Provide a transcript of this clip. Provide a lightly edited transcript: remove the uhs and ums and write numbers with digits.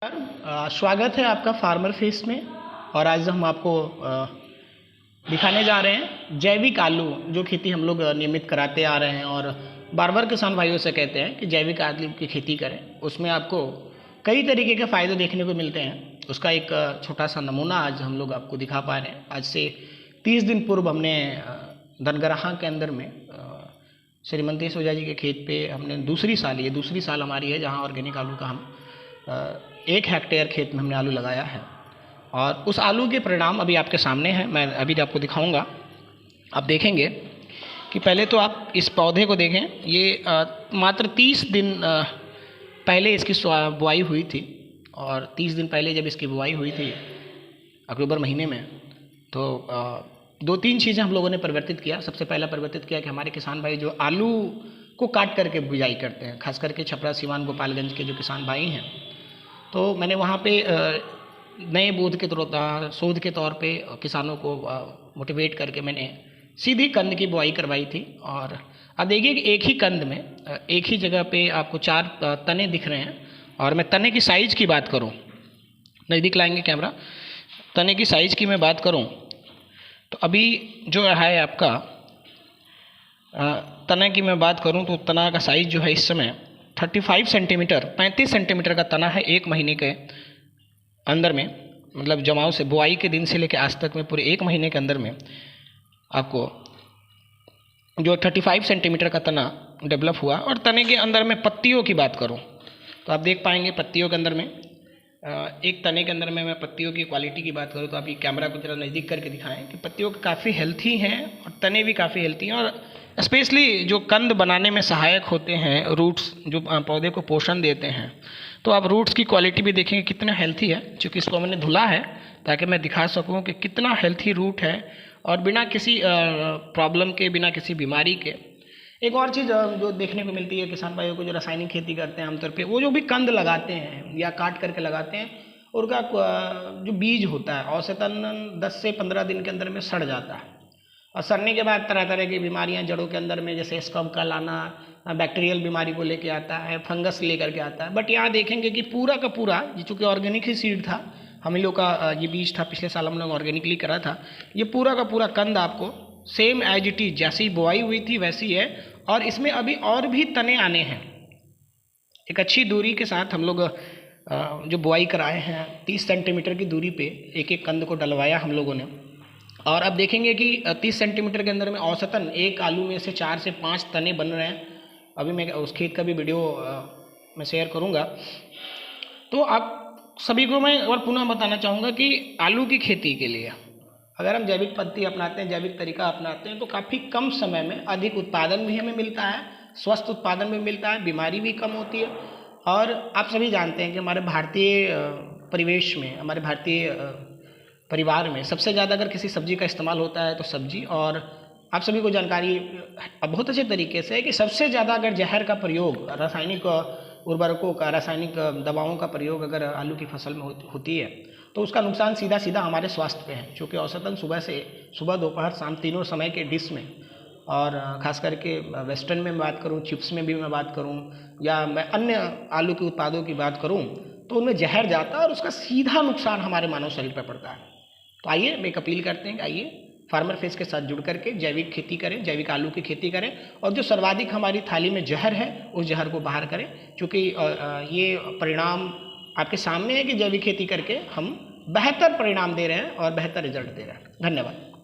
स्वागत है आपका फार्मर फेस में। और आज हम आपको दिखाने जा रहे हैं जैविक आलू, जो खेती हम लोग नियमित कराते आ रहे हैं और बार बार किसान भाइयों से कहते हैं कि जैविक आलू की खेती करें। उसमें आपको कई तरीके के फ़ायदे देखने को मिलते हैं। उसका एक छोटा सा नमूना आज हम लोग आपको दिखा पा रहे हैं। आज से 30 दिन पूर्व हमने दनगराहा के अंदर में श्रीमती सोजा जी के खेत पे हमने दूसरी साल हमारी है जहाँ ऑर्गेनिक आलू का हम 1 हेक्टेयर खेत में हमने आलू लगाया है। और उस आलू के परिणाम अभी आपके सामने हैं, मैं अभी आपको दिखाऊंगा। आप देखेंगे कि पहले तो आप इस पौधे को देखें। ये मात्र 30 दिन पहले इसकी बुआई हुई थी और 30 दिन पहले जब इसकी बुआई हुई थी अक्टूबर महीने में, तो 2-3 चीज़ें हम लोगों ने परिवर्तित किया। सबसे पहला परिवर्तित किया कि हमारे किसान भाई जो आलू को काट करके बुआई करते हैं, खास करके छपरा, सिवान, गोपालगंज के जो किसान भाई हैं, तो मैंने वहाँ पे नए शोध के तौर पे किसानों को मोटिवेट करके मैंने सीधी कंद की बुआई करवाई थी। और अब देखिए कि एक ही कंद में एक ही जगह पे आपको 4 तने दिख रहे हैं। और मैं तने की साइज़ की बात करूँ, नज़दीक लाएंगे कैमरा, तने की साइज़ की मैं बात करूँ तो अभी जो है आपका तना की मैं बात करूं तो तना का साइज़ जो है इस समय 35 सेंटीमीटर 35 सेंटीमीटर का तना है। 1 महीने के अंदर में, मतलब जमाव से बुआई के दिन से लेकर आज तक में पूरे 1 महीने के अंदर में आपको जो 35 सेंटीमीटर का तना डेवलप हुआ। और तने के अंदर में पत्तियों की बात करूं तो आप देख पाएंगे पत्तियों के अंदर में एक तने के अंदर में मैं पत्तियों की क्वालिटी की बात करूँ तो आप ये कैमरा को जरा नज़दीक करके दिखाएं कि पत्तियों काफ़ी हेल्थी हैं और तने भी काफ़ी हेल्थी हैं। और स्पेशली जो कंद बनाने में सहायक होते हैं, रूट्स जो पौधे को पोषण देते हैं, तो आप रूट्स की क्वालिटी भी देखेंगे कितना हेल्थी है। चूँकि इसको मैंने धुला है ताकि मैं दिखा सकूँ कि कितना हेल्थी रूट है और बिना किसी प्रॉब्लम के, बिना किसी बीमारी के। एक और चीज़ जो देखने को मिलती है किसान भाइयों को जो रासायनिक खेती करते हैं आमतौर पे, वो जो भी कंद लगाते हैं या काट करके लगाते हैं, उनका जो बीज होता है औसतन 10 से 15 दिन के अंदर में सड़ जाता है। और सड़ने के बाद तरह तरह की बीमारियां जड़ों के अंदर में, जैसे स्कब आना, बैक्टीरियल बीमारी को लेके आता है, फंगस लेकर के आता है। बट यहाँ देखेंगे कि पूरा का पूरा, चूँकि ऑर्गेनिक ही सीड था, हम लोग का ये बीज था, पिछले साल हम लोग ऑर्गेनिकली करा था। ये पूरा का पूरा कंद आपको सेम एज इट इज जैसी बुआई हुई थी वैसी है। और इसमें अभी और भी तने आने हैं। एक अच्छी दूरी के साथ हम लोग जो बुआई कराए हैं 30 सेंटीमीटर की दूरी पे एक एक कंद को डलवाया हम लोगों ने। और अब देखेंगे कि 30 सेंटीमीटर के अंदर में औसतन एक आलू में से 4 से 5 तने बन रहे हैं। अभी मैं उस खेत का भी वीडियो मैं शेयर करूँगा। तो आप सभी को मैं और पुनः बताना चाहूँगा कि आलू की खेती के लिए अगर हम जैविक पद्धति अपनाते हैं, जैविक तरीका अपनाते हैं, तो काफ़ी कम समय में अधिक उत्पादन भी हमें मिलता है, स्वस्थ उत्पादन भी मिलता है, बीमारी भी कम होती है। और आप सभी जानते हैं कि हमारे भारतीय परिवेश में, हमारे भारतीय परिवार में सबसे ज़्यादा अगर किसी सब्जी का इस्तेमाल होता है तो सब्जी। और आप सभी को जानकारी बहुत अच्छे तरीके से है कि सबसे ज़्यादा अगर जहर का प्रयोग, रासायनिक उर्वरकों का, रासायनिक दवाओं का प्रयोग अगर आलू की फसल में होती है तो उसका नुकसान सीधा सीधा हमारे स्वास्थ्य पे है। क्योंकि औसतन सुबह, दोपहर, शाम तीनों समय के डिश में, और ख़ास करके वेस्टर्न में बात करूं, चिप्स में भी मैं बात करूं, या मैं अन्य आलू के उत्पादों की बात करूं, तो उनमें जहर जाता है और उसका सीधा नुकसान हमारे मानव शरीर पर पड़ता है। तो आइए, मैं एक अपील करते हैं कि आइए फार्मर फेस के साथ जुड़ करके जैविक खेती करें, जैविक आलू की खेती करें और जो सर्वाधिक हमारी थाली में जहर है उस जहर को बाहर करें। क्योंकि ये परिणाम आपके सामने है कि जैविक खेती करके हम बेहतर परिणाम दे रहे हैं और बेहतर रिजल्ट दे रहे हैं। धन्यवाद।